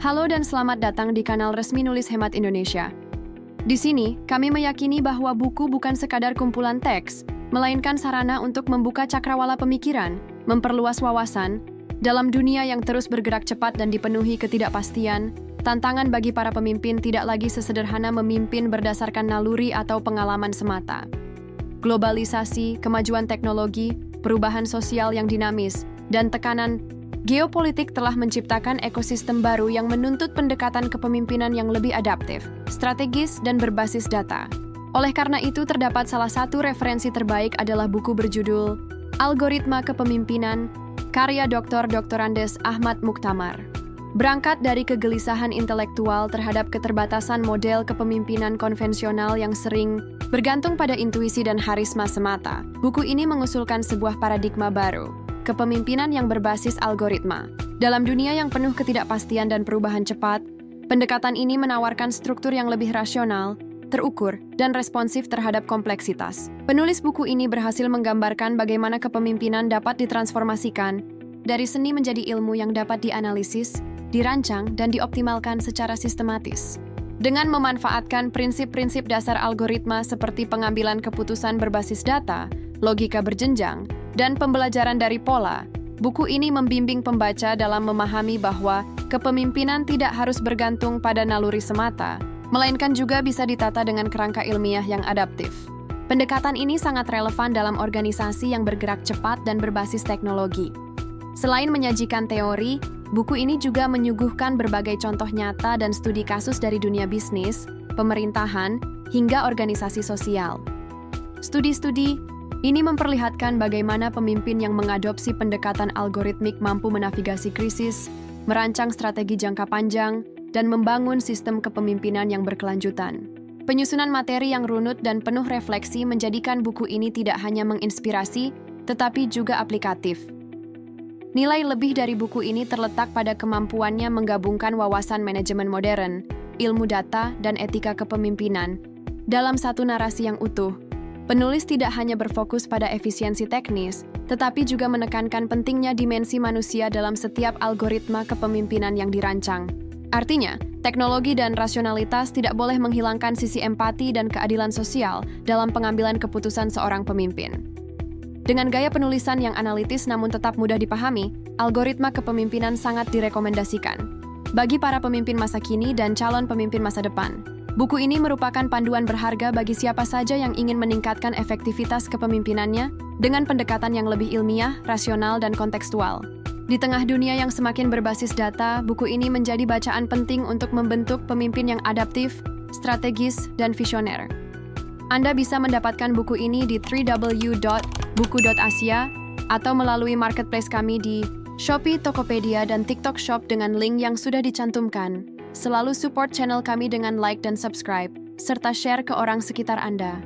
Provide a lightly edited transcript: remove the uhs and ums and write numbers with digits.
Halo dan selamat datang di kanal resmi Nulis Hemat Indonesia. Di sini, kami meyakini bahwa buku bukan sekadar kumpulan teks, melainkan sarana untuk membuka cakrawala pemikiran, memperluas wawasan. Dalam dunia yang terus bergerak cepat dan dipenuhi ketidakpastian, tantangan bagi para pemimpin tidak lagi sesederhana memimpin berdasarkan naluri atau pengalaman semata. Globalisasi, kemajuan teknologi, perubahan sosial yang dinamis, dan tekanan geopolitik telah menciptakan ekosistem baru yang menuntut pendekatan kepemimpinan yang lebih adaptif, strategis, dan berbasis data. Oleh karena itu, terdapat salah satu referensi terbaik adalah buku berjudul Algoritma Kepemimpinan, karya Dr. Andes Ahmad Muktamar. Berangkat dari kegelisahan intelektual terhadap keterbatasan model kepemimpinan konvensional yang sering bergantung pada intuisi dan harisma semata, buku ini mengusulkan sebuah paradigma baru, kepemimpinan yang berbasis algoritma. Dalam dunia yang penuh ketidakpastian dan perubahan cepat, pendekatan ini menawarkan struktur yang lebih rasional, terukur, dan responsif terhadap kompleksitas. Penulis buku ini berhasil menggambarkan bagaimana kepemimpinan dapat ditransformasikan dari seni menjadi ilmu yang dapat dianalisis, dirancang, dan dioptimalkan secara sistematis. Dengan memanfaatkan prinsip-prinsip dasar algoritma seperti pengambilan keputusan berbasis data, logika berjenjang, dan pembelajaran dari pola, buku ini membimbing pembaca dalam memahami bahwa kepemimpinan tidak harus bergantung pada naluri semata, melainkan juga bisa ditata dengan kerangka ilmiah yang adaptif. Pendekatan ini sangat relevan dalam organisasi yang bergerak cepat dan berbasis teknologi. Selain menyajikan teori, buku ini juga menyuguhkan berbagai contoh nyata dan studi kasus dari dunia bisnis, pemerintahan, hingga organisasi sosial. Studi-studi ini memperlihatkan bagaimana pemimpin yang mengadopsi pendekatan algoritmik mampu menavigasi krisis, merancang strategi jangka panjang, dan membangun sistem kepemimpinan yang berkelanjutan. Penyusunan materi yang runut dan penuh refleksi menjadikan buku ini tidak hanya menginspirasi, tetapi juga aplikatif. Nilai lebih dari buku ini terletak pada kemampuannya menggabungkan wawasan manajemen modern, ilmu data, dan etika kepemimpinan dalam satu narasi yang utuh. Penulis tidak hanya berfokus pada efisiensi teknis, tetapi juga menekankan pentingnya dimensi manusia dalam setiap algoritma kepemimpinan yang dirancang. Artinya, teknologi dan rasionalitas tidak boleh menghilangkan sisi empati dan keadilan sosial dalam pengambilan keputusan seorang pemimpin. Dengan gaya penulisan yang analitis namun tetap mudah dipahami, algoritma kepemimpinan sangat direkomendasikan bagi para pemimpin masa kini dan calon pemimpin masa depan. Buku ini merupakan panduan berharga bagi siapa saja yang ingin meningkatkan efektivitas kepemimpinannya dengan pendekatan yang lebih ilmiah, rasional, dan kontekstual. Di tengah dunia yang semakin berbasis data, buku ini menjadi bacaan penting untuk membentuk pemimpin yang adaptif, strategis, dan visioner. Anda bisa mendapatkan buku ini di www.buku.asia atau melalui marketplace kami di Shopee, Tokopedia, dan TikTok Shop dengan link yang sudah dicantumkan. Selalu support channel kami dengan like dan subscribe, serta share ke orang sekitar Anda.